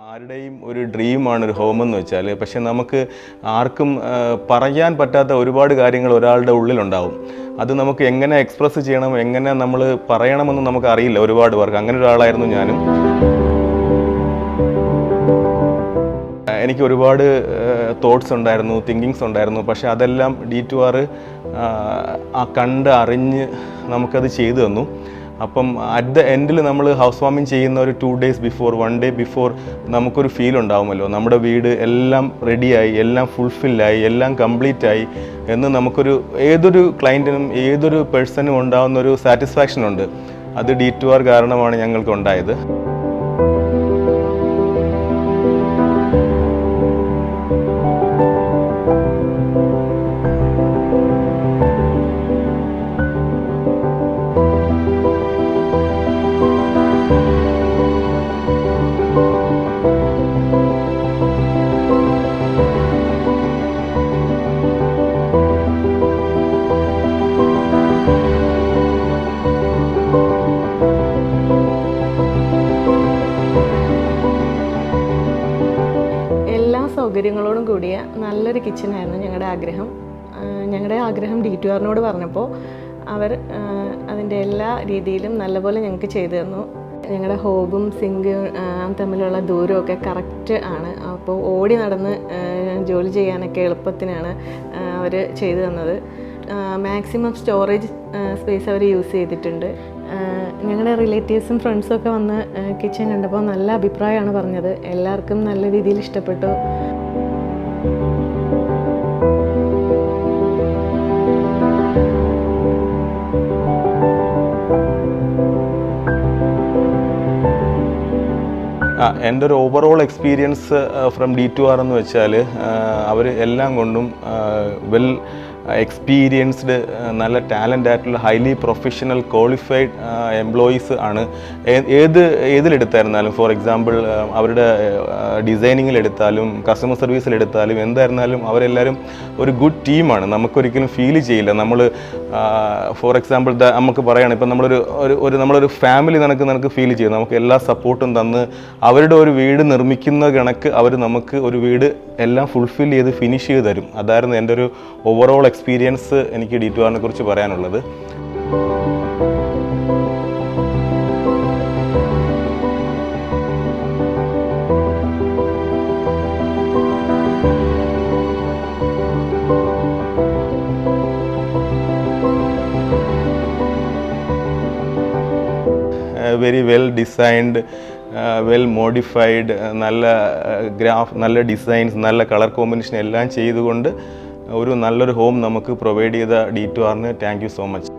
ആരുടെയും ഒരു ഡ്രീമാണ് ഒരു ഹോം എന്ന് വെച്ചാൽ, പക്ഷെ നമുക്ക് ആർക്കും പറയാൻ പറ്റാത്ത ഒരുപാട് കാര്യങ്ങൾ ഒരാളുടെ ഉള്ളിലുണ്ടാവും. അത് നമുക്ക് എങ്ങനെ എക്സ്പ്രസ് ചെയ്യണം, എങ്ങനെ നമ്മൾ പറയണമെന്ന് നമുക്ക് അറിയില്ല ഒരുപാട് പേർക്ക്. അങ്ങനെ ഒരാളായിരുന്നു ഞാനും. എനിക്ക് ഒരുപാട് തോട്ട്സ് ഉണ്ടായിരുന്നു, തിങ്കിങ്സ് ഉണ്ടായിരുന്നു. പക്ഷെ അതെല്ലാം D2R കണ്ട് അറിഞ്ഞ് നമുക്കത് ചെയ്തു തന്നു. അപ്പം അറ്റ് ദ എൻഡിൽ നമ്മൾ ഹൗസ് വാമിങ് ചെയ്യുന്ന ഒരു 2 days ബിഫോർ, 1 day ബിഫോർ നമുക്കൊരു ഫീൽ ഉണ്ടാവുമല്ലോ, നമ്മുടെ വീട് എല്ലാം റെഡിയായി, എല്ലാം ഫുൾഫില്ലായി, എല്ലാം കംപ്ലീറ്റ് ആയി എന്ന് നമുക്കൊരു ഏതൊരു ക്ലയൻറ്റിനും ഏതൊരു പേഴ്സണും ഉണ്ടാകുന്ന ഒരു സാറ്റിസ്ഫാക്ഷൻ ഉണ്ട്. അത് D2R കാരണമാണ് ഞങ്ങൾക്ക് ഉണ്ടായത്. സൗകര്യങ്ങളോടും കൂടിയ നല്ലൊരു കിച്ചനായിരുന്നു ഞങ്ങളുടെ ആഗ്രഹം D2Rനോട് പറഞ്ഞപ്പോൾ അവർ അതിൻ്റെ എല്ലാ രീതിയിലും നല്ലപോലെ ഞങ്ങൾക്ക് ചെയ്തു തന്നു. ഞങ്ങളുടെ ഹോബും സിങ്കും തമ്മിലുള്ള ദൂരമൊക്കെ കറക്റ്റ് ആണ്. അപ്പോൾ ഓടി നടന്ന് ജോലി ചെയ്യാനൊക്കെ എളുപ്പത്തിനാണ് അവർ ചെയ്തു തന്നത്. മാക്സിമം സ്റ്റോറേജ് സ്പേസ് അവർ യൂസ് ചെയ്തിട്ടുണ്ട്. ഞങ്ങളുടെ റിലേറ്റീവ്സും ഫ്രണ്ട്സും ഒക്കെ വന്ന് കിച്ചൺ കണ്ടപ്പോൾ നല്ല അഭിപ്രായമാണ് പറഞ്ഞത്. എല്ലാവർക്കും നല്ല രീതിയിൽ ഇഷ്ടപ്പെട്ടു. എൻ്റെ ഒരു ഓവറോൾ എക്സ്പീരിയൻസ് ഫ്രം D2R എന്ന് വെച്ചാൽ, അവർ എല്ലാം കൊണ്ടും വെൽ എക്സ്പീരിയൻസ്ഡ്, നല്ല ടാലൻ്റ് ആയിട്ടുള്ള ഹൈലി പ്രൊഫഷണൽ ക്വാളിഫൈഡ് എംപ്ലോയീസ് ആണ്. ഏതിലെടുത്തായിരുന്നാലും, ഫോർ എക്സാമ്പിൾ അവരുടെ ഡിസൈനിങ്ങിലെടുത്താലും കസ്റ്റമർ സർവീസിലെടുത്താലും എന്തായിരുന്നാലും അവരെല്ലാവരും ഒരു ഗുഡ് ടീമാണ്. നമുക്കൊരിക്കലും ഫീൽ ചെയ്യില്ല നമ്മൾ ഫോർ എക്സാമ്പിൾ നമുക്ക് പറയുകയാണ്, ഇപ്പം നമ്മളൊരു ഫാമിലി നിനക്ക് ഫീൽ ചെയ്യും. നമുക്ക് എല്ലാ സപ്പോർട്ടും തന്ന് അവരുടെ ഒരു വീട് നിർമ്മിക്കുന്ന കണക്ക് അവർ നമുക്ക് ഒരു വീട് എല്ലാം ഫുൾഫിൽ ചെയ്ത് ഫിനിഷ് ചെയ്ത് തരും. അതായിരുന്നു എൻ്റെ ഒരു ഓവറോൾ എക്സ്പീരിയൻസ് എനിക്ക് D2Rനെ കുറിച്ച് പറയാനുള്ളത്. Very well designed, well modified, നല്ല ഡിസൈൻസ്, നല്ല കളർ കോമ്പിനേഷൻ എല്ലാം ചെയ്തുകൊണ്ട് ഒരു നല്ലൊരു ഹോം നമുക്ക് പ്രൊവൈഡ് ചെയ്ത D2Rന് താങ്ക് യു സോ മച്ച്.